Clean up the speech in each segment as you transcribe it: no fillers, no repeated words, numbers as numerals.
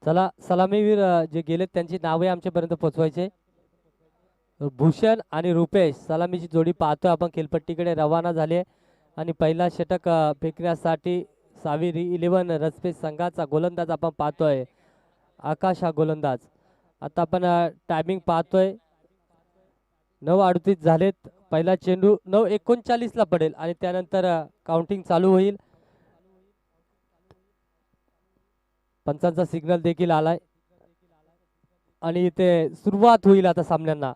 चला सलामीवीर जे गेलेत त्यांची नावे आमच्यापर्यंत पोहोचवायचे. भूषण आणि रुपेश सलामीची जोडी पाहतोय आपण खेलपट्टीकडे रवाना झाले आणि पहिला षटक फेकण्यासाठी साविरी 11 रसपे संघाचा गोलंदाज आपण पाहतोय. आकाश हा गोलंदाज. आता आपण टायमिंग पाहतोय 9:38 झालेत. पहिला चेंडू 9:39 ला पडेल आणि त्यानंतर काउंटिंग चालू होईल. पंचांचा सिग्नल देखील आलाय आणि इथे सुरुवात होईल आता सामन्यांना.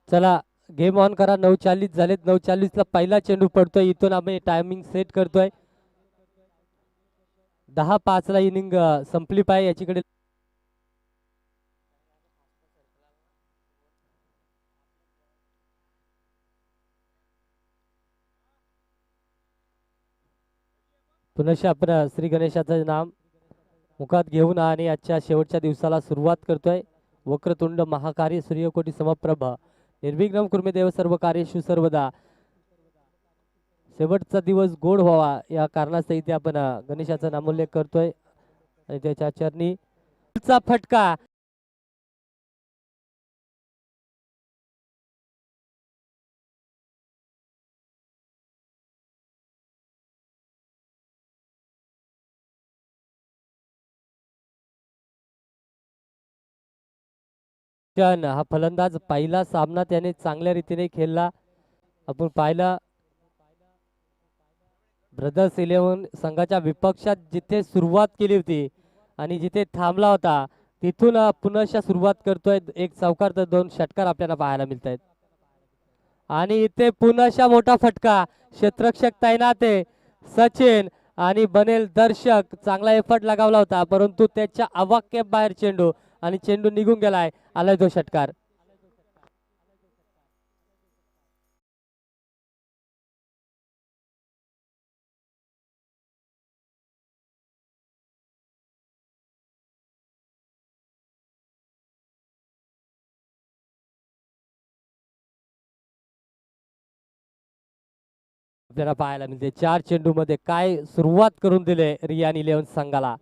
चला गेम ऑन करा. 9:40 झालेत. 9:40 ला पहिला चेंडू पडतोय. इथून आम्ही टायमिंग सेट करतोय. 10:05 ला इनिंग संपली पाहिजे याच्याकडे. पुनश्च आपण श्री गणेशाचं नाम मुखात घेऊन आणि आजच्या शेवटच्या दिवसाला सुरुवात करतोय. वक्रतुंड महाकार्य सूर्यकोटी समप्रभ निर्विघ्नं कुर्मे देव सर्व कार्येषु सर्वदा. शेवटचा दिवस गोड व्हावा या कारणास्तव इथे आपण गणेशाचा नामोल्लेख करतोय आणि त्याच्या चरणी फटका. हा फलंदाज पहिला सामना त्याने चांगल्या रीतीने खेळला. आपण पाहिला ब्रदर्स 11 संघाच्या विपक्षात जिथे सुरुवात केली होती आणि जिथे थांबला होता तिथून पुनश्च सुरुवात करतोय. एक चौकार तर 2 षटकार आपल्याला पाहायला मिळत आहेत आणि इथे पुनश्च मोठा फटका. क्षेत्ररक्षक तैनात आहे सचिन आणि बनेल दर्शक. चांगला एफर्ट लगावला होता परंतु त्याच्या अवाक्य बाहेर चेंडू आणि चेंडू निघून गेलाय. आलाय तो षटकार. आपल्याला पाहायला मिळते 4 चेंडू मध्ये काय सुरुवात करून दिले रियान 11 संघाला.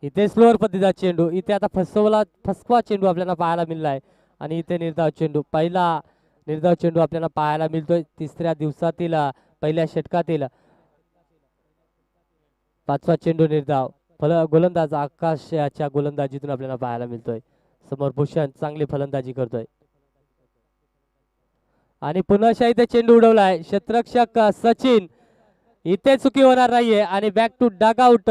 इथे स्लोअर पद्धतीचा चेंडू. इथे आता फसवा चेंडू आपल्याला पाहायला मिळालाय आणि इथे निर्धाव चेंडू. पहिला निर्धाव चेंडू आपल्याला पाहायला मिळतोय. तिसऱ्या दिवसातील पहिल्या षटकातील 5वा चेंडू निर्धाव. गोलंदाज आकाशाच्या गोलंदाजीतून आपल्याला पाहायला मिळतोय. समोर भूषण चांगली फलंदाजी करतोय आणि पुन्हा इथे चेंडू उडवलाय. क्षेत्ररक्षक सचिन. इथे चुकी होणार नाहीये आणि बॅक टू डग आउट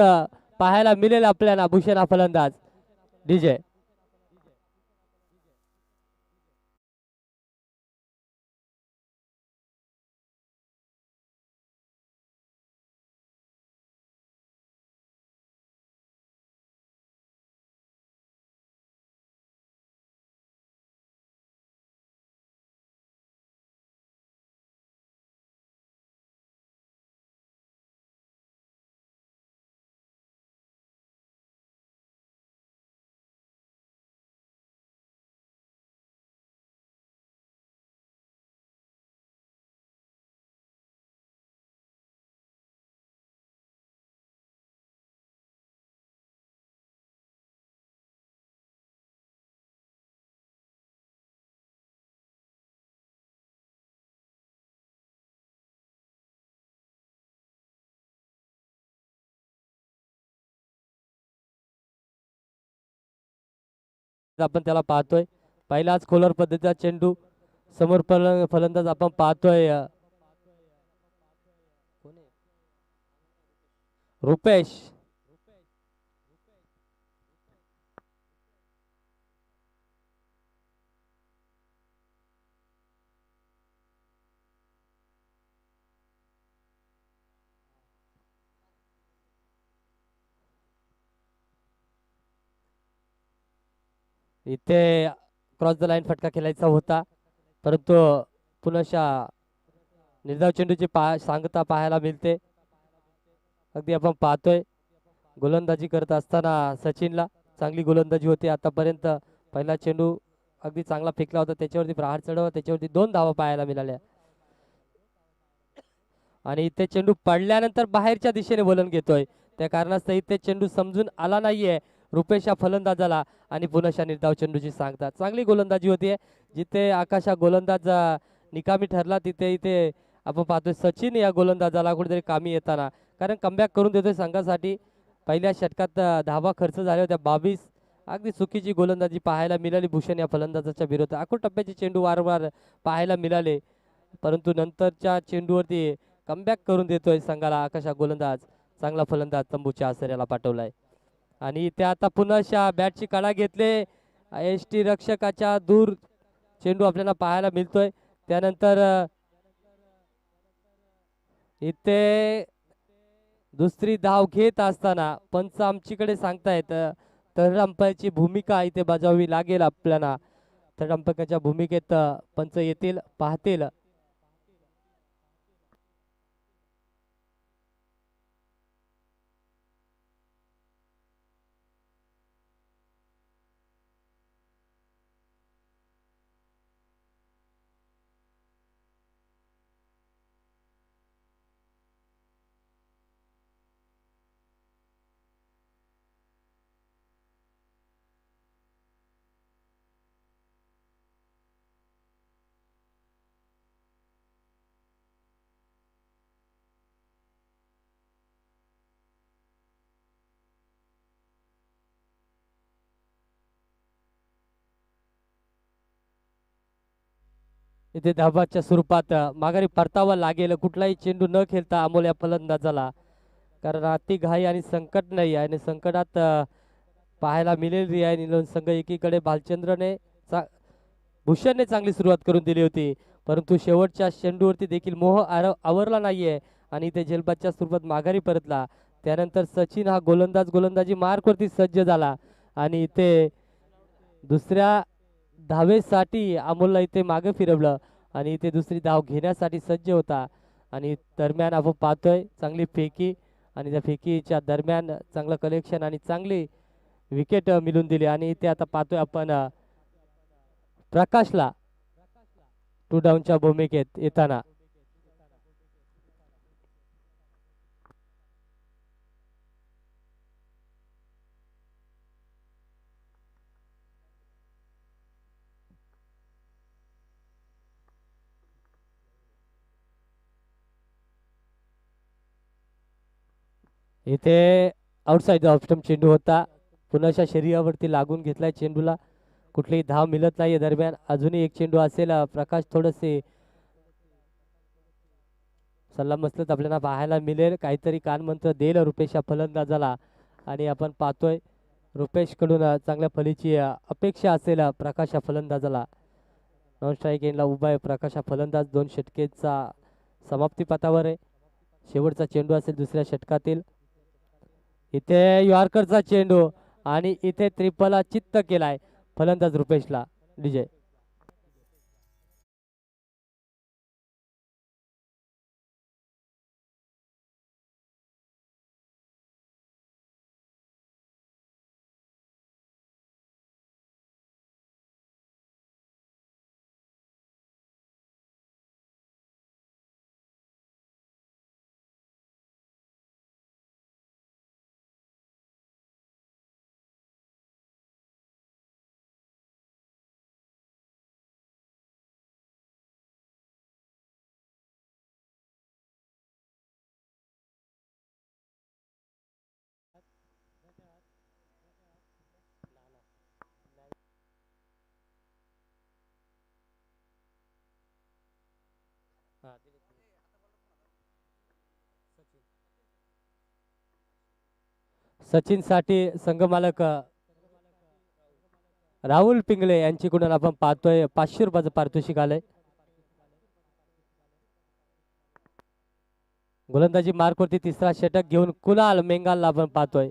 पाहायला मिळेल आपल्याला. भूषण हा फलंदाज. डीजे आपण त्याला पाहतोय. पहिलाच खोलर पद्धतीचा चेंडू समोर फलंदाज आपण पाहतोय कोण आहे? रुपेश. इथे क्रॉस द लाईन फटका खेळायचा होता, परंतु पुनशा निर्धाव चेंडूची सांगता पाहायला मिळते. अगदी आपण पाहतोय गोलंदाजी करत असताना सचिनला चांगली गोलंदाजी होती आतापर्यंत. पहिला चेंडू अगदी चांगला फेकला होता, त्याच्यावरती प्रहार चढव, त्याच्यावरती 2 धावा पाहायला मिळाल्या. आणि इथे चेंडू पडल्यानंतर बाहेरच्या दिशेने वलन घेतोय, त्या कारणास्तव इथे चेंडू समजून आला नाहीये रुपेश या फलंदाजाला. आणि पुनशा निर्धाव चेंडूची सांगता चांगली गोलंदाजी होतीये. जिथे आकाश हा गोलंदाज निकामी ठरला, तिथे इथे आपण पाहतोय सचिन या गोलंदाजाला कुठेतरी कामी येताना, कारण कमबॅक करून देतोय संघासाठी. पहिल्या षटकात धावा खर्च झाल्या होत्या 22. अगदी चुकीची गोलंदाजी पाहायला मिळाली भूषण या फलंदाजाच्या विरोधात. आखूड टप्प्याचे चेंडू वारंवार पाहायला मिळाले, परंतु नंतरच्या चेंडूवरती कमबॅक करून देतोय संघाला आकाश हा गोलंदाज. चांगला फलंदाज तंबूच्या आसऱ्याला पाठवलाय. आणि ते आता पुन्हा बॅटची कडा घेतले, एस टी रक्षकाच्या दूर चेंडू आपल्याला पाहायला मिळतोय. त्यानंतर इथे दुसरी धाव घेत असताना पंच आमच्याकडे सांगतायत थर्ड अंपायरची भूमिका इथे बजावावी लागेल आपल्याला. थर्ड अंपायरच्या भूमिकेत पंच येतील, पाहतील. इथे धाबाच्या स्वरूपात माघारी परतावा लागेल कुठलाही चेंडू न खेळता अमोल या फलंदाजाला, कारण अति घाई आणि संकट नाही आणि संकटात पाहायला मिळेल रिया निलोन संघ. एकीकडे भालचंद्रने भूषणने चांगली सुरुवात करून दिली होती, परंतु शेवटच्या चेंडूवरती देखील मोह आवरला नाहीये आणि ते झेलबादच्या स्वरूपात माघारी परतला. त्यानंतर सचिन हा गोलंदाजी मार्कवरती सज्ज झाला आणि इथे दुसऱ्या धावेसाठी अमोलला इथे मागे फिरवलं आणि इथे दुसरी धाव घेण्यासाठी सज्ज होता. आणि दरम्यान आपण पाहतोय चांगली फेकी आणि त्या फेकीच्या दरम्यान चांगलं कलेक्शन आणि चांगली विकेट मिळून दिली. आणि इथे आता पाहतोय आपण प्रकाशला टू डाऊनच्या भूमिकेत येताना. इथे आउटसाइड ऑफ स्टंप चेंडू होता, पुन्हा शरीरावरती लागून घेतलाय चेंडूला, कुठलीही धाव मिळत नाही. दरम्यान अजूनही एक चेंडू असेल. प्रकाश थोडेसे सल्लामसलत आपल्याला पाहायला मिळेल, काहीतरी कानमंत्र देईल रुपेश या फलंदाजाला. आणि आपण पाहतोय रुपेश कडून चांगल्या फलीची अपेक्षा असेल प्रकाश या फलंदाजाला. नॉन स्ट्राईक एंडला उभा आहे प्रकाश हा फलंदाज. 2 षटकेचा समाप्ती पथावर आहे. शेवटचा चेंडू असेल दुसऱ्या षटकातील. इथे यॉर्करचा चेंडू आणि इथे त्रिपला चित्त केलाय फलंदाज रुपेशला. विजय सचिन साठी संघमालक राहुल पिंगळे यांच्याकडून आपण पाहतोय 500 रुपयाचं पारितोषिक आलंय. गोलंदाजी मार्कवरती तिसरा षटक घेऊन कुणाल मेंगालला आपण पाहतोय.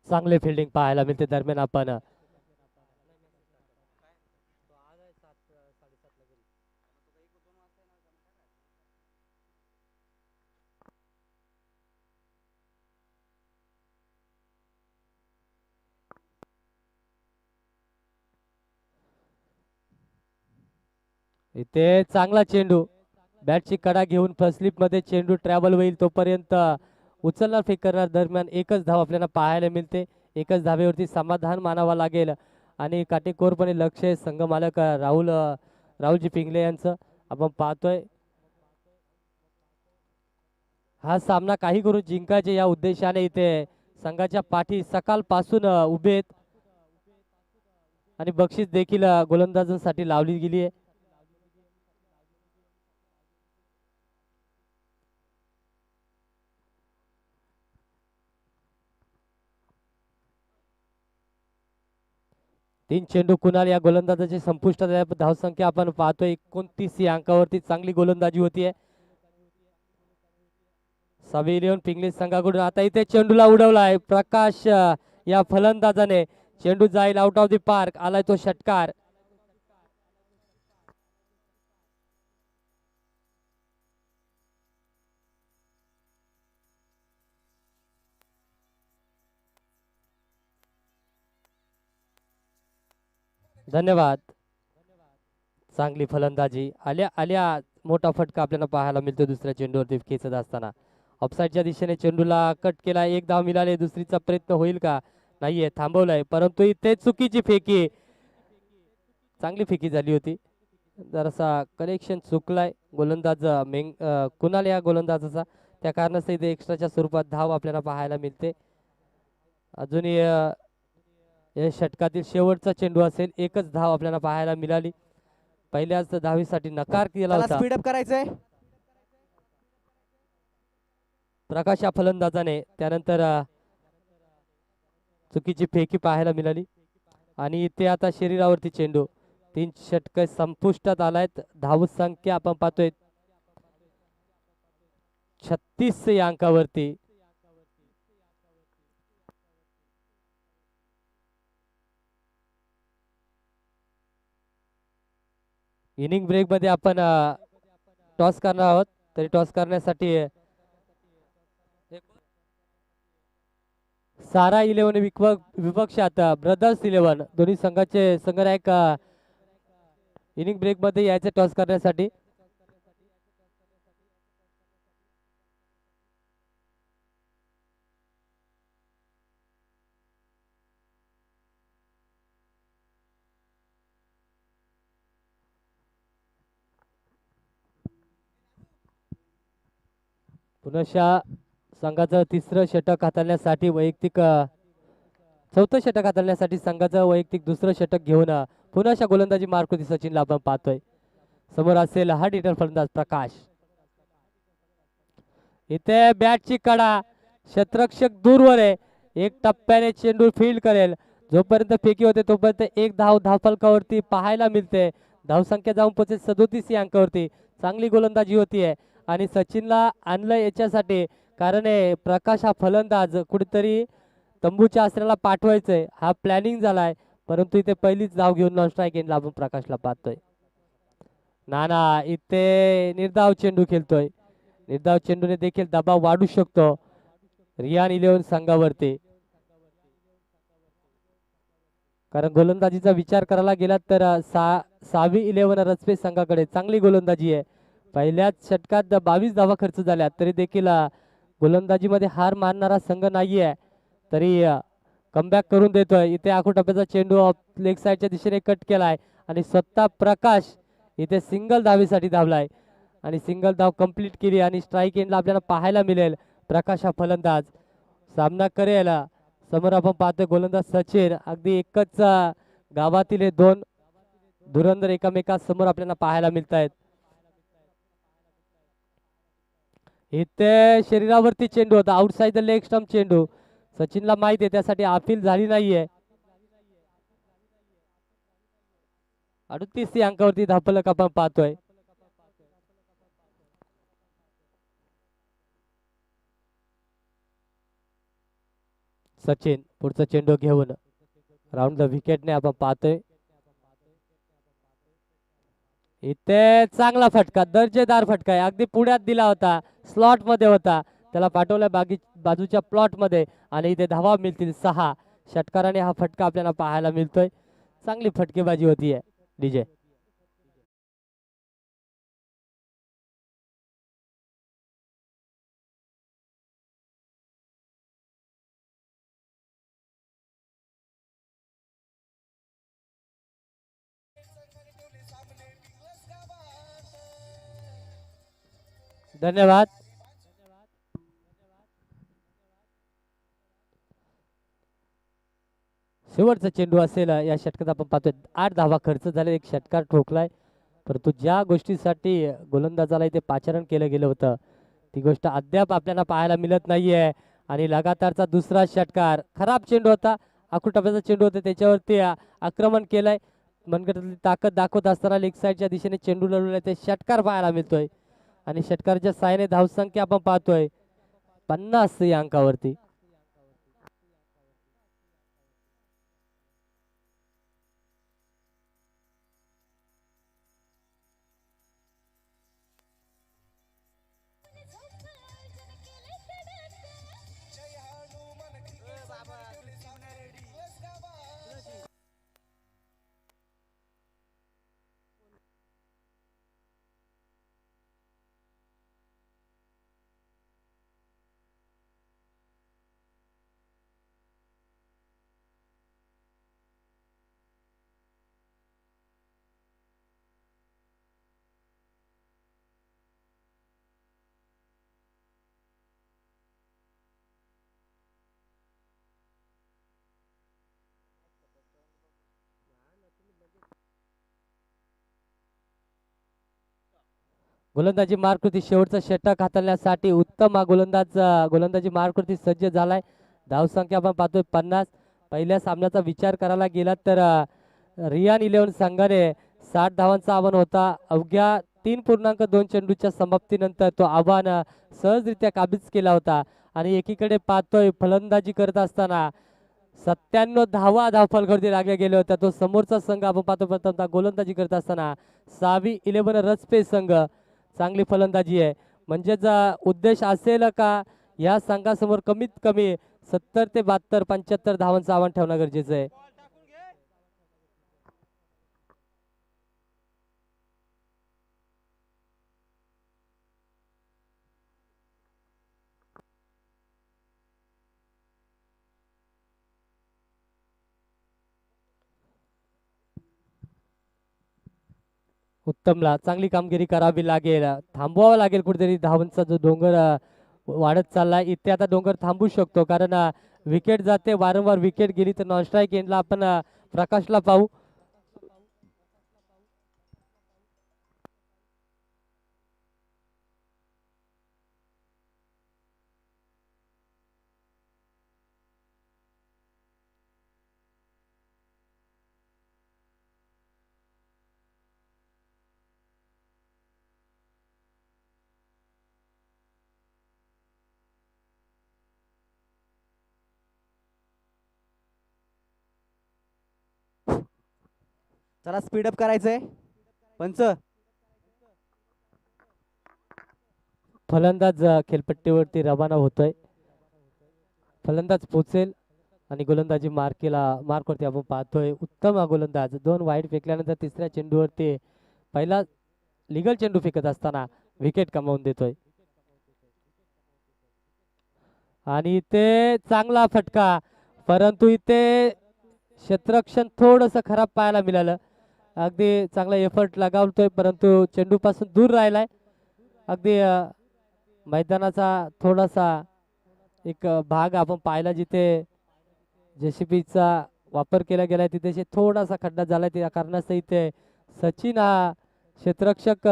चांगले फिल्डिंग पाहायला मिळते. दरम्यान आपण इथे चांगला चेंडू बॅटची कडा घेऊन फर्स्ट स्लिप मध्ये चेंडू ट्रॅव्हल होईल तोपर्यंत उचलणार फेक करणार दरम्यान एकच धाव आपल्याला पाहायला मिळते. एकच धावेवरती समाधान मानावा लागेल आणि काटेकोरपणे लक्ष आहे संघ मालक राहुलजी पिंगले यांचं. आपण पाहतोय हा सामना काही करून जिंकायचे या उद्देशाने इथे संघाच्या पाठी सकाळपासून उभे आहेत आणि बक्षीस देखील गोलंदाजांसाठी लावली गेली आहे. तीन चेंडू कुणाल या गोलंदाजाची संपुष्टात धावसंख्या आपण पाहतोय 29 या अंकावरती चांगली गोलंदाजी होतीये. सविलियन पिंगले संघाकडून आता इथे चेंडूला उडवलाय प्रकाश या फलंदाजाने. चेंडू जाईल आउट ऑफ द पार्क. आलाय तो षटकार. धन्यवाद. चांगली फलंदाजी आल्या आल्या मोठा फटका आपल्याला पाहायला मिळतो दुसऱ्या चेंडूवरती खेचत असताना. ऑफसाईडच्या दिशेने चेंडूला कट केला. एक धाव मिळाले. दुसरीचा प्रयत्न होईल का? नाहीये, थांबवलाय. परंतु इथे चुकीची फेकी. चांगली फेकी झाली होती. जरासा कनेक्शन चुकलाय गोलंदाज कुणाल या गोलंदाजाचा. त्या कारणास्तव इथे एक्स्ट्राच्या स्वरूपात धाव आपल्याला पाहायला मिळते. अजूनही या षटकातील शेवटचा चेंडू असेल. एकच धाव आपल्याला पाहायला मिळाली. पहिल्याच धावीसाठी नकार केला होता. स्पीड अप करायचंय प्रकाश या फलंदाजाने. त्यानंतर चुकीची फेकी पाहायला मिळाली आणि इथे आता शरीरावरती चेंडू. 3 षटक संपुष्टात आलायत. धाव संख्या आपण पाहतोय 36 या अंकावरती. इनिंग ब्रेक मध्ये आपण टॉस करणार आहोत. तरी टॉस करण्यासाठी सारा 11 विपक्षात ब्रदर्स 11 दोन्ही संघाचे संघनायक इनिंग ब्रेक मध्ये यायचे टॉस करण्यासाठी. पुनशा संघाचं तिसरं षटक हाताळण्यासाठी वैयक्तिक चौथं षटक हाताळण्यासाठी संघाचं वैयक्तिक दुसरं षटक घेऊन पुनशा गोलंदाजी मार्कवरती सचिनला आपण पाहतोय. समोर असेल हा डिटर फलंदाज प्रकाश. इथे बॅटची कडा. क्षेत्ररक्षक दूरवर आहे. एक टप्प्याने चेंडू फील्ड करेल. जोपर्यंत फेकी होते तोपर्यंत एक धाव धावफलकावरती पाहायला मिळते. धावसंख्या जाऊन पोहोचेल 37 या अंकावरती. चांगली गोलंदाजी होतीये आणि सचिनला आणलं याच्यासाठी कारण प्रकाश हा फलंदाज कुठेतरी तंबूच्या आश्रयाला पाठवायचंय हा प्लॅनिंग झालाय. परंतु इथे पहिलीच धाव घेऊन नॉन स्ट्राईक एंडला आपण प्रकाशला पाहतोय. नाना इथे निर्धाव चेंडू खेळतोय. निर्धाव चेंडूने देखील दबाव वाढू शकतो रियान 11 संघावरती. कारण गोलंदाजीचा विचार करायला गेला तर 6वी 11 रचपे संघाकडे चांगली गोलंदाजी आहे. पहिल्याच षटकात 22 धावा खर्च झाल्या तरी देखील गोलंदाजीमध्ये हार मानणारा संघ नाहीये. तरी कमबॅक करून देतोय. इथे आखो टप्प्याचा चेंडू लेग साईडच्या दिशेने कट केलाय. आणि स्वतः प्रकाश इथे सिंगल धावेसाठी धावलाय आणि सिंगल धाव कंप्लीट केली आणि स्ट्राईक एंडला आपल्याला पाहायला मिळेल प्रकाश हा फलंदाज सामना करेल. समोर आपण पाहतोय गोलंदाज सचिन. अगदी एकच गावातील हे दोन धुरंधर एकमेकांसमोर आपल्याला पाहायला मिळत आहेत. इथे शरीरावरती चेंडू होता, आउटसाइड द लेग स्टंप चेंडू. सचिनला माहिती आहे, त्यासाठी अपील झाली नाहीये. 38 अंकावरती धापलक आपण पाहतोय. सचिन पुढचा चेंडू घेऊन राऊंड द विकेटने आपण पाहतोय. इथे चांगला फटका, दर्जेदार फटका आहे. अगदी पुढ्यात दिला होता, स्लॉट मध्ये होता, त्याला पाठवलं बाजूच्या प्लॉट मध्ये आणि इथे धावा मिळतील 6. षटकाराने हा फटका आपल्याला पाहायला मिळतोय. चांगली फटकेबाजी होतीये डीजे. धन्यवाद. शेवटचा चेंडू असेल या षटकात. आपण पाहतोय 8 धावा खर्च झाले, एक षटकार ठोकलाय. परंतु ज्या गोष्टीसाठी गोलंदाजाला इथे पाचारण केलं गेलं होतं ती गोष्ट अद्याप आपल्याला पाहायला मिळत नाहीये. आणि लगातारचा दुसरा षटकार, खराब चेंडू होता, आखुटप्याचा चेंडू होता, त्याच्यावरती आक्रमण केलंय. मनगटातली ताकद दाखवत असताना लेग साईडच्या दिशेने चेंडू लढवलाय, ते षटकार पाहायला मिळतोय. आणि षटकाराच्या साहाय्याने धावसंख्या आपण पाहतोय 50 या अंकावरती. गोलंदाजी मार्कृती शेवटचा षटक हाताळण्यासाठी उत्तम हा गोलंदाजी मार्कृती सज्ज झालाय. धावसंख्या आपण पाहतोय 50. पहिल्या सामन्याचा विचार करायला गेला तर रियान 11 संघाने 60 धावांचा आव्हान होता. अवघ्या 3.2 चेंडूच्या समाप्तीनंतर तो आव्हान सहजरित्या काबीज केला होता. आणि एकीकडे पाहतोय फलंदाजी करत असताना 97 धावा धावफलकावरती लागल्या गेल्या होत्या. तो समोरचा संघ आपण पाहतो प्रथमतः गोलंदाजी करत असताना सावी 11 रजपे संघ चांगली फलंदाजी आहे. म्हणजेच उद्देश असेल का या संघासमोर कमीत कमी 70 ते 72 75 धावांचं आव्हान ठेवणं गरजेचं आहे. उत्तमला चांगली कामगिरी करावी लागेल, थांबवावं लागेल कुठेतरी. धावांचा जो डोंगर वाढत चाललाय, इथे आता डोंगर थांबू शकतो, कारण विकेट जाते, वारंवार विकेट गेली तर नॉन स्ट्राईक एंडला आपण प्रकाशला पाहू. चला स्पीडअप करायचंय पंच. फलंदाज खेळपट्टीवरती रवाना होतोय. फलंदाज पोचेल आणि गोलंदाजी मार्कवरती आपण पाहतोय. उत्तम हा गोलंदाज 2 वाईड फेकल्यानंतर तिसऱ्या चेंडूवरती पहिला लिगल चेंडू फेकत असताना विकेट कमावून देतोय. आणि इथे चांगला फटका, परंतु इथे क्षेत्ररक्षण थोडंसं खराब पाहायला मिळालं. अगदी चांगला एफर्ट लगावतोय, परंतु चेंडूपासून दूर राहिलाय. अगदी मैदानाचा थोडासा एक भाग आपण पाहिला जिथे जेसीबीचा वापर केला गेलाय, तिथे थोडासा खड्डा झालाय. त्या कारणास्तव इथे सचिन हा क्षेत्ररक्षक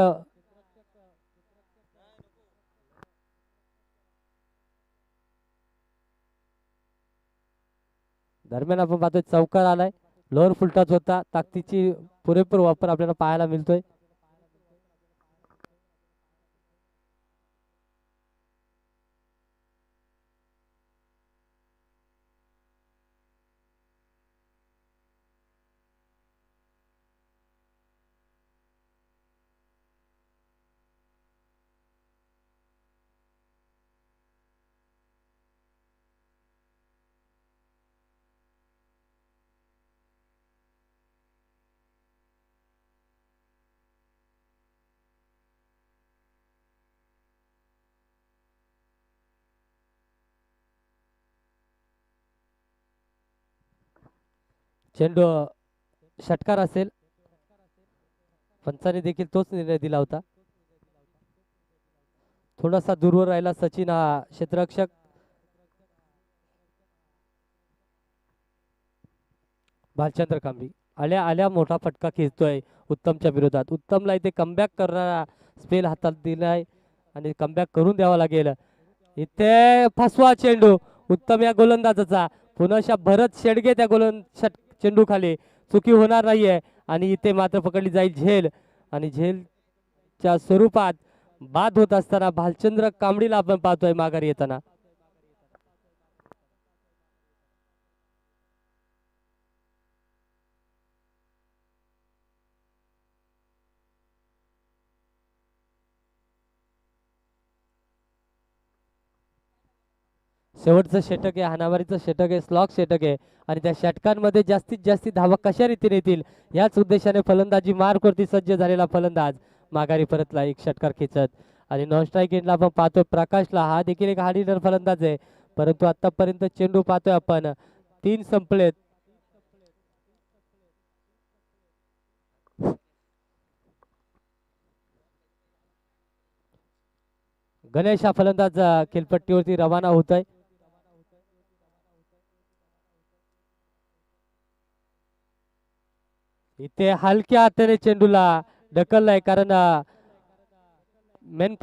दरम्यान आपण पाहतोय चौकार आलाय. लोअर फुलटच होता. ताकदीची पुरेपूर वापर आपल्याला पाहायला मिळतोय. चेंडू षटकार असेल. पंचाने देखील तोच निर्णय दिला होता. थोडासा दूरवर राहिला सचिन हा क्षेत्ररक्षक. भालचंद्र कांबी आल्या आल्या मोठा फटका खेचतोय उत्तमच्या विरोधात. उत्तमला इथे कमबॅक करणारा स्पेल हातात दिलाय आणि कमबॅक करून द्यावा लागेल. इथे फसवा चेंडू उत्तम या गोलंदाजाचा. पुन्हा भरत शेडगे त्या चेंडू खाली. चुकी होणार नाहीये आणि इथे मात्र पकडली जाईल झेल आणि झेलच्या स्वरूपात बाद होत असताना भालचंद्र कांबळीला आपण पाहतोय माघारी येताना. शेवटचं षटक आहे, हाणामारीचं षटक आहे, स्लॉक षटक आहे आणि त्या षटकांमध्ये जास्तीत जास्त धावा कशा रीतीने येतील याच उद्देशाने फलंदाजी मार्कवरती सज्ज झालेला फलंदाज माघारी परतला एक षटकार खेचत. आणि नॉन स्ट्राईक एंडला आपण पाहतोय प्रकाशला. हा देखील एक हार्ड हिटर फलंदाज आहे, परंतु आतापर्यंत चेंडू पाहतोय आपण 3 संपलेत. गणेश हा फलंदाज खेळपट्टीवरती रवाना होत आहे. इथे हलक्या हाताने चेंडूला ढकललाय, कारण मेन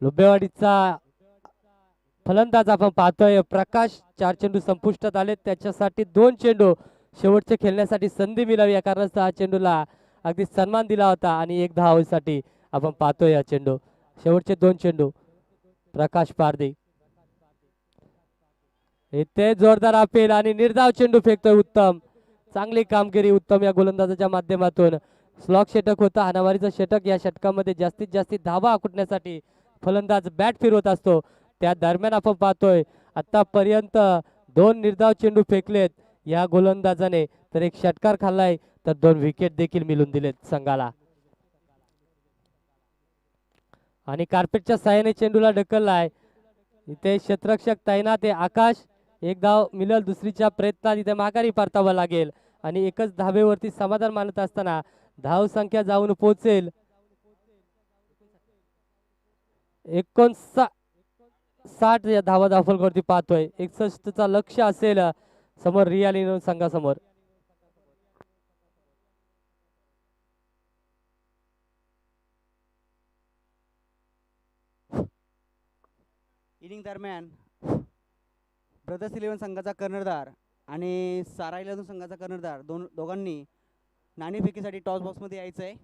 लुबेवाडीचा फलंदाज आपण पाहतोय प्रकाश. 4 चेंडू संपुष्टात आले, त्याच्यासाठी 2 चेंडू शेवटचे खेळण्यासाठी संधी मिळावी या कारणास्तव हा चेंडूला अगदी सन्मान दिला होता आणि 1 धावेसाठी आपण पाहतोय या चेंडू. शेवटचे 2 चेंडू प्रकाश पारदी. इथे जोरदार अपील आणि निर्धाव चेंडू फेकतोय उत्तम. चांगली कामगिरी उत्तम या गोलंदाजाच्या माध्यमातून. स्लॉक षटक होता, हाणामारीचं षटक. या षटकामध्ये जास्तीत जास्त धावा आकुटण्यासाठी फलंदाज बॅट फिरवत असतो. त्या दरम्यान आपण पाहतोय आतापर्यंत 2 निर्धाव चेंडू फेकलेत या गोलंदाजाने, तर 1 षटकार खाल्लाय, तर 2 विकेट देखील मिळून दिलेत संघाला. आणि कार्पेटच्या साहाय्याने चेंडूला ढकललाय. इथे क्षेत्ररक्षक तैनात आहे आकाश. 1 धाव मिळेल दुसरीच्या प्रयत्नात. इथे माघारी परतावं लागेल आणि एकच धावेवरती समाधान मानत असताना धाव संख्या जाऊन पोहोचेल 59 या धावा धावफलकावरती पाहतोय. 61 चा लक्ष असेल समोर रियाल संघासमोर. इनिंग दरम्यान ब्रदर्स 11 संघाचा कर्णधार आणि सारा 11 संघाचा कर्णधार दोघांनी नाणेफेकीसाठी टॉस बॉक्समध्ये यायचं आहे.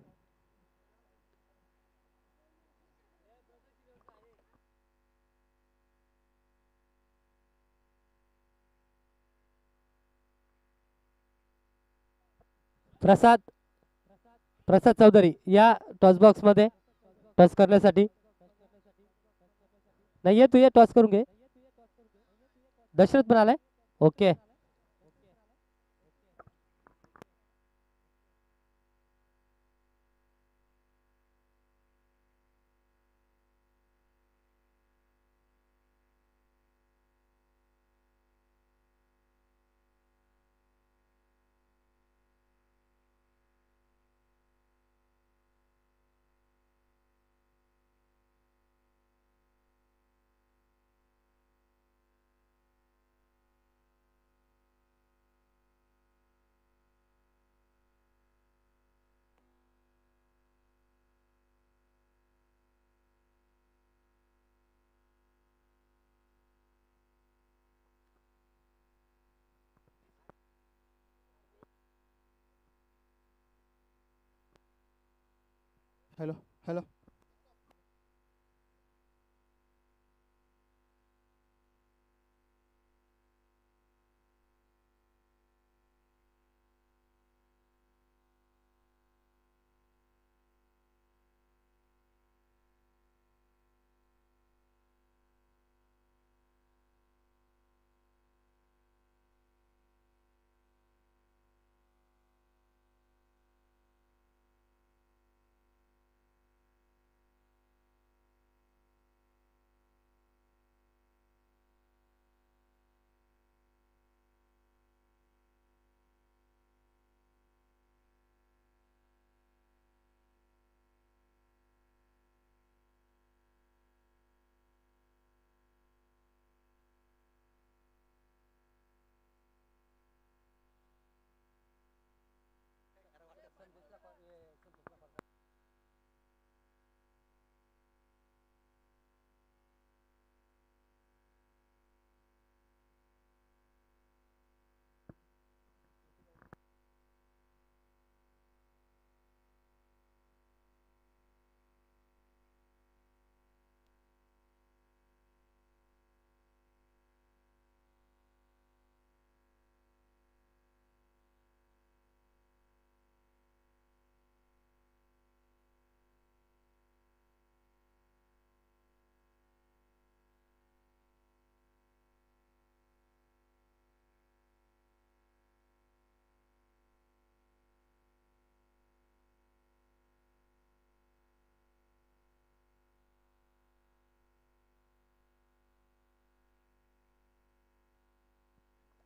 प्रसाद चौधरी या टॉस बॉक्स मध्ये टॉस करण्यासाठी. नाही ये, तू ये टॉस करून घे. दशरथ पण आलाय. ओके. Hello hello.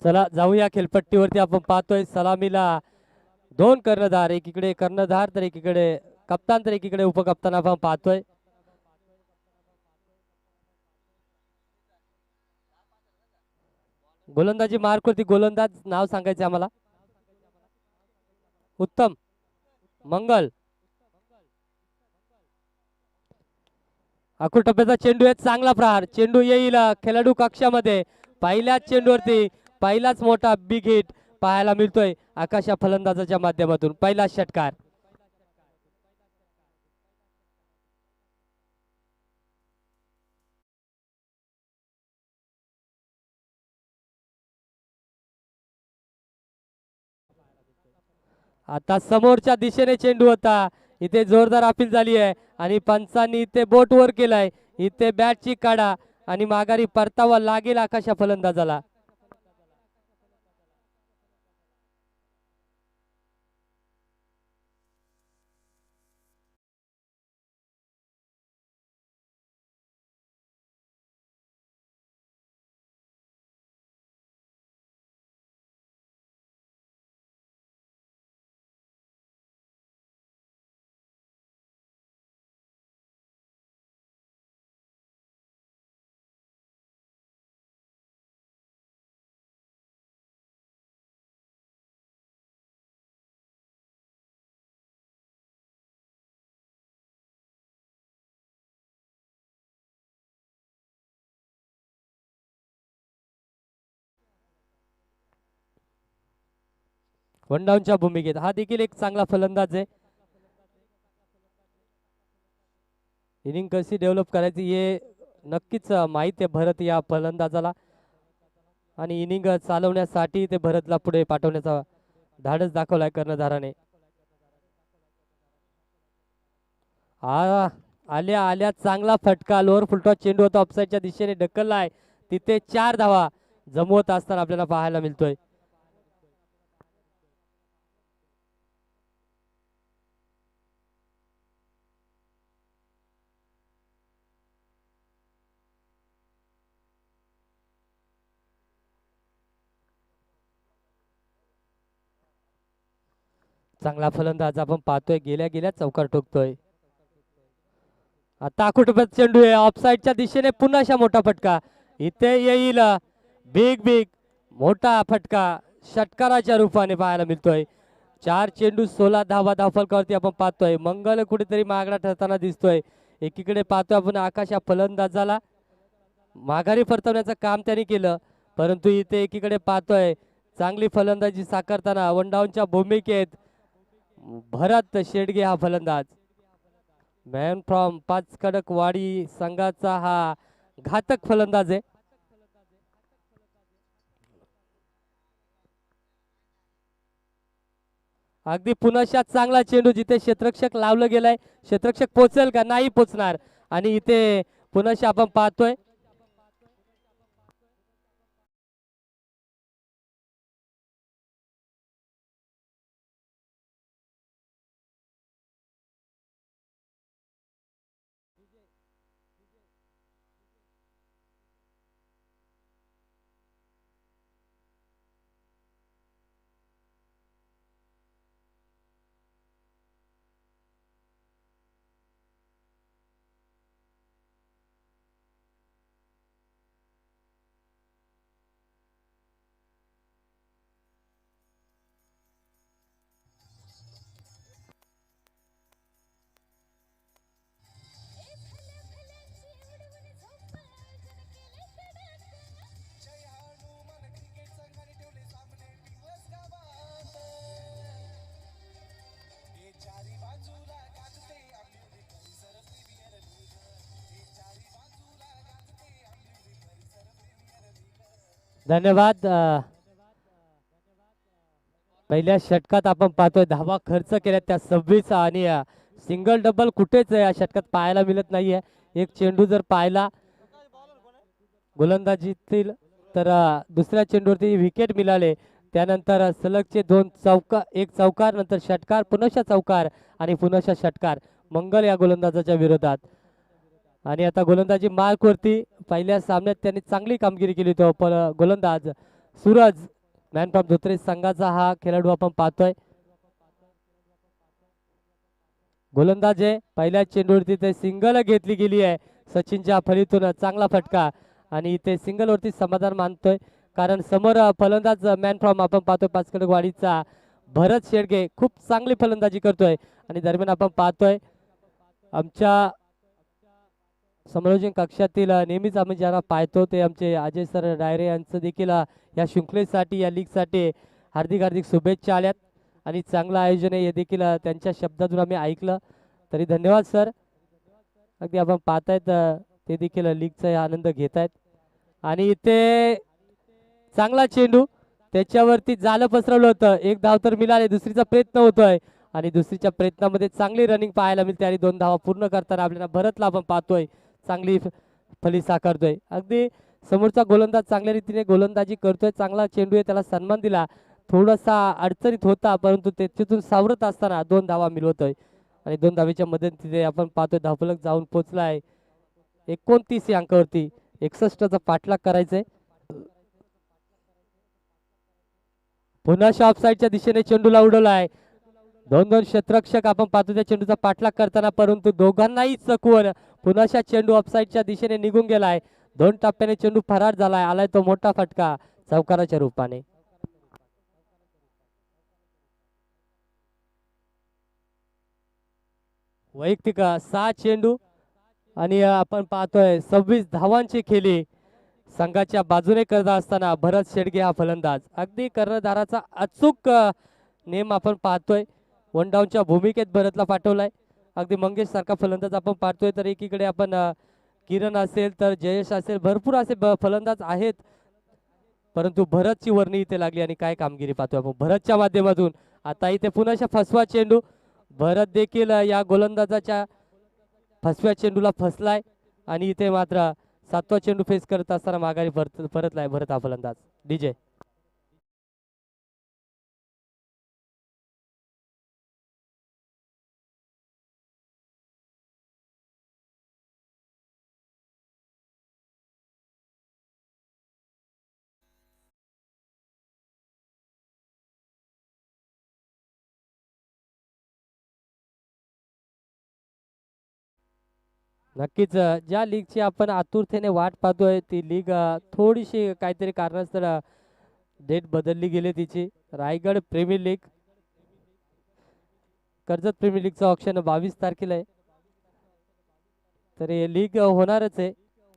चला जाऊया खेळपट्टीवरती. आपण पाहतोय सलामीला दोन कर्णधार, एकीकडे कर्णधार तर एकीकडे कप्तान तर एकीकडे उपकप्तान आपण पाहतोय. गोलंदाजी मार्कवरती गोलंदाज नाव सांगायचे आम्हाला. उत्तम, मंगल. आखूड टप्प्याचा चेंडू आहे, चांगला प्रहार. चेंडू येईल खेळाडू कक्षामध्ये. पहिल्याच चेंडूवरती पहिलाच मोठा बिग हिट पाहायला मिळतोय आकाश या फलंदाजाच्या माध्यमातून. पहिला षटकार. आता समोरच्या दिशेने चेंडू होता. इथे जोरदार अपील झाली आहे आणि पंचांनी इथे बोट वर केलाय. इथे बॅटची काढा आणि माघारी परतावा लागेल आकाश या फलंदाजाला. वनडाऊनच्या भूमिकेत हा देखील एक चांगला फलंदाज आहे. इनिंग कशी डेव्हलप करायची हे नक्कीच माहित आहे भरत या फलंदाजाला आणि इनिंग चालवण्यासाठी ते भरतला पुढे पाठवण्याचा धाडस दाखवलाय कर्णधाराने. आल्या आल्या चांगला फटका. लोअर फुलटॉस चेंडू होता, ऑफसाईडच्या दिशेने ढकललाय. तिथे 4 धावा जमवत असताना आपल्याला पाहायला मिळतोय. चांगला फलंदाज आपण पाहतोय, गेल्या गेल्या चौकार ठोकतोय. आता कुठं चेंडू आहे ऑफसाईडच्या दिशेने, पुन्हा अशा मोठा फटका. इथे येईल बिग बिग मोठा फटका षटकाराच्या रूपाने पाहायला मिळतोय. 4 चेंडू 16 धावा धावफलकावरती आपण पाहतोय. मंगल कुठेतरी मागणा ठरताना दिसतोय. एकीकडे पाहतोय आपण आकाश या फलंदाजाला माघारी परतवण्याचं काम त्यांनी केलं, परंतु इथे एकीकडे पाहतोय चांगली फलंदाजी साकारताना वनडाऊनच्या भूमिकेत भरत शेडगे हा फलंदाज. मॅन फ्रॉम पाच कडकवाडी संघाचा हा घातक फलंदाज आहे. अगदी पुन्हा चांगला चेंडू जिथे क्षेत्ररक्षक लावलं गेलाय, क्षेत्ररक्षक पोचेल का नाही पोचणार. आणि इथे पुन्हा आपण पाहतोय धन्यवाद. पहिल्या षटकात आपण पाहतोय धावा खर्च केल्या त्या 26 आणि सिंगल डबल कुठेच या षटकात पाहायला मिळत नाहीये. एक चेंडू जर पाहिला गोलंदाजीतील तर दुसऱ्या चेंडूवरती विकेट मिळाले. त्यानंतर सलगचे दोन चौकार, एक चौकार नंतर षटकार, पुन्हा चौकार आणि पुन्हा षटकार मंगल या गोलंदाजाच्या विरोधात. आणि आता गोलंदाजी मार्कवरती पहिल्या सामन्यात त्यांनी चांगली कामगिरी केली होती. गोलंदाज सूरज मॅन फ्रॉम धोत्रे संघाचा हा खेळाडू आपण पाहतोय. गोलंदाज आहे पहिल्या चेंडूवरती ते सिंगल घेतली गेली आहे सचिनच्या फळीतून. चांगला फटका आणि इथे सिंगल वरती समाधान मानतोय कारण समोर फलंदाज मॅन फ्रॉम आपण पाहतोय पाचकडवाडीचा भरत शेडगे खूप चांगली फलंदाजी करतोय. आणि दरम्यान आपण पाहतोय आमच्या समालोचन कक्षातील नेहमीच आम्ही ज्यांना पाहतो ते आमचे अजय सर डायरे यांचं देखील या शृंखलेसाठी या लीगसाठी हार्दिक हार्दिक शुभेच्छा आल्यात. आणि चांगलं आयोजन आहे हे देखील त्यांच्या शब्दातून आम्ही ऐकलं. तरी धन्यवाद सर. अगदी आपण पाहतायत ते देखील लीगचा आनंद घेत आहेत. आणि इथे चांगला चेंडू त्याच्यावरती जालं पसरवलं होतं. एक धाव तर मिळाले, दुसरीचा प्रयत्न होतोय आणि दुसरीच्या प्रयत्नामध्ये चांगली रनिंग पाहायला मिळते आणि 2 धावा पूर्ण करताना आपल्याला भरतला आपण पाहतोय चांगली फली साकारतोय. अगदी समोरचा गोलंदाज चांगल्या रीतीने गोलंदाजी करतोय. चांगला चेंडू आहे, त्याला सन्मान दिला. थोडासा अडचणीत होता परंतु त्याच्यातून सावरत असताना 2 धावा मिळवतोय. आणि 2 धावेच्या मदतीने आपण पाहतोय धावफलक जाऊन पोहोचलाय 29 या अंकावरती. 61चा पाठलाग करायचंय. पुन्हा ऑफ साईडच्या दिशेने चेंडूला उडवलाय. 2 क्षेत्ररक्षक आपण पाहतो त्या चेंडूचा पाठलाग करताना परंतु दोघांनाही चकवून पुन्हा चेंडू ऑफसाईडच्या दिशेने निघून गेलाय. 2 टप्प्याने चेंडू फरार झालाय. आलाय तो मोठा फटका चौकाराच्या रूपाने. वैयक्तिक 6 चेंडू आणि आपण पाहतोय 26 धावांची खेळी संघाच्या बाजूने करत असताना भरत शेडगे हा फलंदाज. अगदी कर्णधाराचा अचूक नेम आपण पाहतोय. 1 डाऊनच्या भूमिकेत भरतला पाठवलाय. अगदी मंगेश सारखा फलंदाज आपण पाहतोय. तर एकीकडे आपण किरण असेल तर जयेश असेल भरपूर असे फलंदाज आहेत परंतु भरतची वर्णी इथे लागली आणि काय कामगिरी पाहतोय आपण भरतच्या माध्यमातून. आता इथे पुन्हा फसवा चेंडू. भरत देखील या गोलंदाजाच्या फसव्या चेंडूला फसलाय आणि इथे मात्र 7वा चेंडू फेस करत असताना माघारी परतलाय भरत हा फलंदाज. डीजे नक्कीच ज्या लीगची आपण आतुरतेने वाट पाहतोय ती लीग थोडीशी काहीतरी कारणास्तव डेट बदलली गेली तिची. Raigad premier league, Karjat premier लीगचं ऑप्शन 22 तारखेला आहे. तर हे लीग होणारच आहे.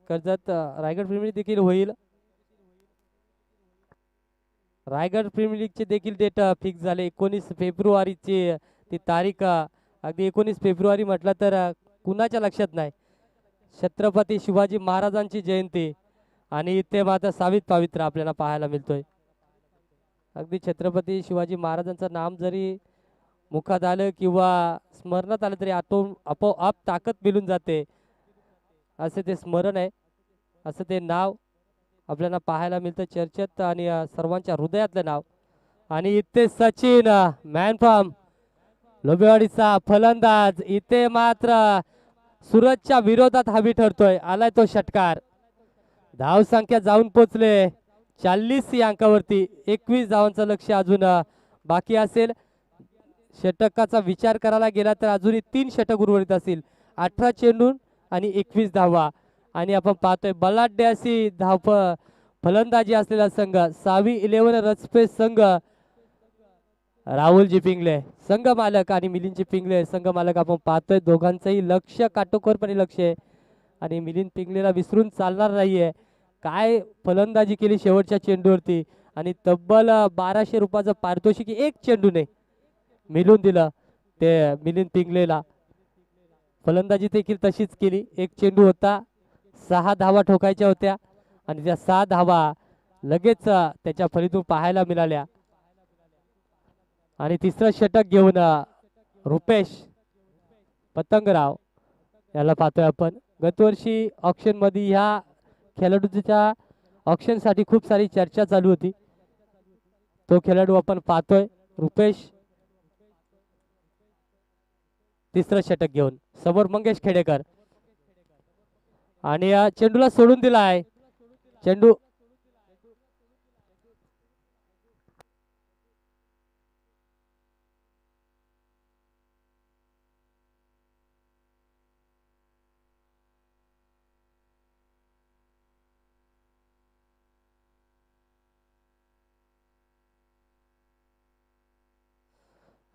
कर्जत रायगड प्रीमियर देखील होईल. रायगड प्रीमियर लीगची देखील डेट फिक्स झाले. 19 फेब्रुवारीची ती तारीख. अगदी 19 फेब्रुवारी म्हटलं तर कुणाच्या लक्षात नाही. छत्रपती शिवाजी महाराजांची जयंती आणि इथे मात्र सावित पावित्र्य आपल्याला पाहायला मिळतोय. अगदी छत्रपती शिवाजी महाराजांचं नाम जरी मुखात आलं किंवा स्मरणात आलं तरी आपोआप ताकद मिळून जाते. असे ते स्मरण आहे, असं ते नाव आपल्याला पाहायला मिळतं चर्चेत आणि सर्वांच्या हृदयातलं नाव. आणि इथे सचिन मॅन फ्रॉम लोबेवाडीचा फलंदाज इथे मात्र सूरजच्या विरोधात हवी ठरतोय. आलाय तो षटकार. धाव संख्या जाऊन पोचले 40 या अंकावरती. 21 धावांचं लक्ष अजून बाकी असेल. षटकाचा विचार करायला गेला तर अजूनही 3 षटक उर्वरित असतील. 18 चेंडून आणि 21 धावा. आणि आपण पाहतोय बलाढ्य अशी फलंदाजी असलेला संघ सावी 11 रचपे संघ. राहुलजी पिंगले संघ मालक आणि मिलिंदजी पिंगले संघ मालक. आपण पाहतोय दोघांचंही लक्ष काटेकोरपणे लक्ष आहे आणि मिलिंद पिंगलेला विसरून चालणार नाहीये. काय फलंदाजी केली शेवटच्या चेंडूवरती आणि तब्बल 1200 रुपयाचं पारितोषिक एक चेंडूने मिळून दिलं ते मिलिंद पिंगलेला. फलंदाजी देखील तशीच केली. एक चेंडू होता, 6 धावा ठोकायच्या होत्या आणि त्या 6 धावा लगेच त्याच्या फलीतून पाहायला मिळाल्या. आणि तिसरं षटक घेऊन रुपेश पतंगराव याला पाहतोय आपण. गतवर्षी ऑक्शन मध्ये ह्या खेळाडूच्या ऑक्शन साठी खूप सारी चर्चा चालू होती. तो खेळाडू आपण पाहतोय रुपेश. तिसरं षटक घेऊन समोर मंगेश खेडेकर आणि चेंडूला सोडून दिला आहे. चेंडू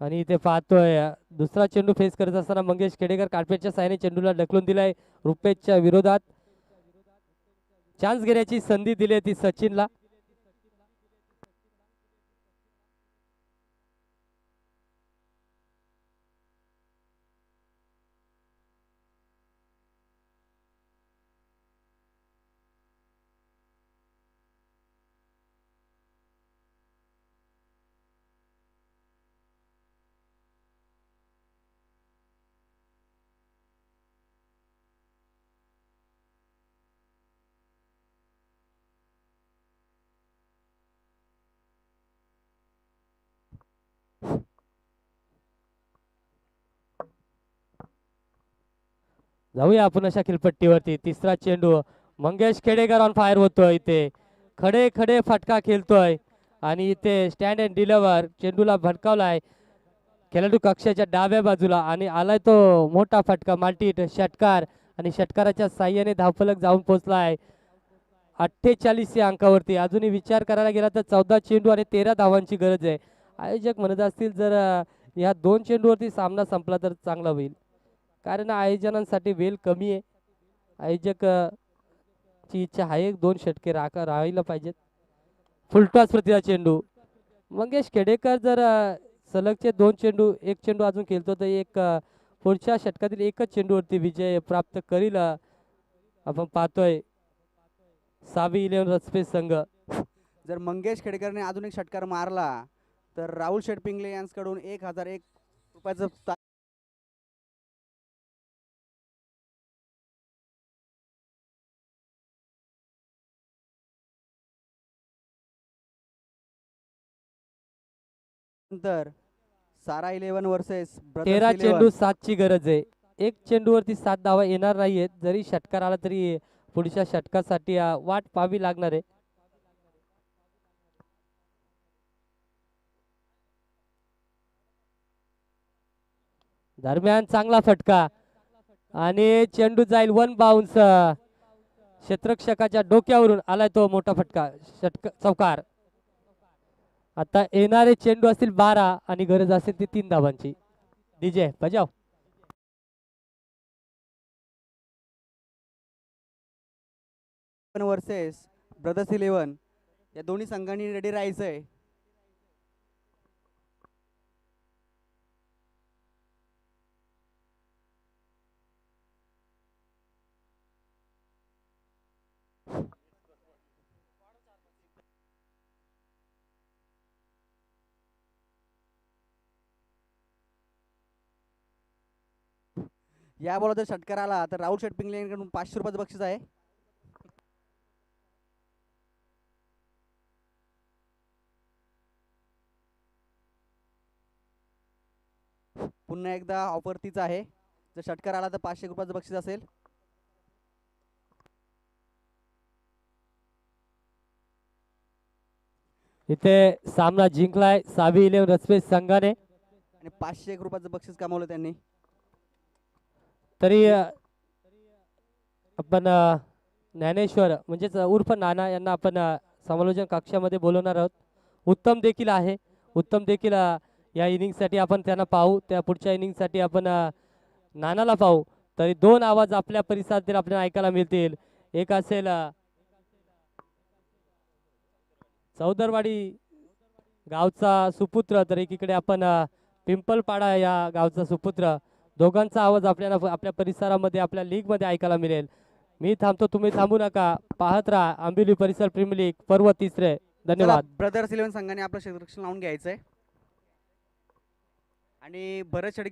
आणि इथे पाहतोय दुसरा चेंडू फेस करत असताना मंगेश खेडेकर कार्पेटच्या साहाय्याने चेंडूला ढकलून दिलाय रुपेशच्या विरोधात. चान्स घेण्याची संधी दिली ती सचिनला. जाऊया आपण अशा खेळपट्टीवरती. तिसरा चेंडू मंगेश खेडेकर ऑन फायर होतोय. इथे खडे खडे फटका खेळतोय आणि इथे स्टँड अँड डिलिव्हर चेंडूला भटकावलाय खेळाडू कक्षाच्या डाव्या बाजूला आणि आलाय तो मोठा फटका माल्टीट षटकार आणि षटकाराच्या साह्याने धावफलक जाऊन पोहोचलाय 48 या अंकावरती. अजूनही विचार करायला गेला तर 14 चेंडू आणि 13 धावांची गरज आहे. आयोजक म्हणत असतील जर या 2 चेंडूवरती सामना संपला तर चांगला होईल, कारण आयोजनांसाठी वेळ कमी आहे. आयोजक ची इच्छा आहे 2 षटके राहायला पाहिजेत. फुलटॉस प्रतिचा चेंडू मंगेश खेडेकर जर सलगचे 2 चेंडू 1 चेंडू अजून खेळतो तर एक पुढच्या षटकातील एकच चेंडूवरती विजय प्राप्त करील. आपण पाहतोय सावी 11 रचपे संघ. जर मंगेश खेडेकरने अजून एक षटकार मारला तर राहुल शेठ पिंगले यांच्याकडून 1001 रुपयाचं नंतर सारा 11 वर्सेस 13 चेंडू 7 ची गरज आहे. एक चेंडूवरती 7 धावा येणार नाहीयेत. जरी षटकार आला तरी पुढच्या षटकासाठी वाट पाहावी लागणार आहे. दरम्यान चांगला फटका आणि चेंडू जाईल 1 बाउन्स. क्षेत्ररक्षकाच्या डोक्यावरून आलाय तो मोठा फटका चौकार. आता येणारे चेंडू असतील 12 आणि गरज असेल ती 3 धावांची. डीजे बजाव. वर्सेस ब्रदर्स 11 या दोन्ही संघांनी रेडी राहायचंय. या बॉलवर जर षटकार आला तर राहुल शेट पिंगले यांच्याकडून 500 रुपयाचं बक्षीस आहे. पुन्हा एकदा ऑफर तीच आहे. जर षटकार आला तर 500 रुपयाचं बक्षीस असेल. इथे सामना जिंकलाय सावी इलेव्हन रसपेस संघाने. आणि 501 रुपयाचं बक्षीस कमावलं त्यांनी. तरी आपण ज्ञानेश्वर म्हणजेच उर्फ नाना यांना आपण समालोचन कक्षामध्ये बोलवणार आहोत. उत्तम देखील आहे. उत्तम देखील या इनिंगसाठी आपण त्यांना पाहू. त्या पुढच्या इनिंगसाठी आपण नानाला पाहू. तरी दोन आवाज आपल्या परिसरातील आपल्याला ऐकायला मिळतील. एक असेल चौदरवाडी गावचा सुपुत्र, तर एकीकडे आपण पिंपलपाडा या गावचा सुपुत्र. दोघांचा आवाज आपल्याला आपल्या परिसरामध्ये आपल्या लीगमध्ये ऐकायला मिळेल. मी थांबतो, तुम्ही थांबू नका. पाहत राहा आंबिवली परिसर प्रीमियर लीग पर्व तिसरे. धन्यवाद. ब्रदर्स इलेव्हन संघाने आपलं क्षेत्ररक्षण लावून घ्यायचंय आणि भरत शेडगे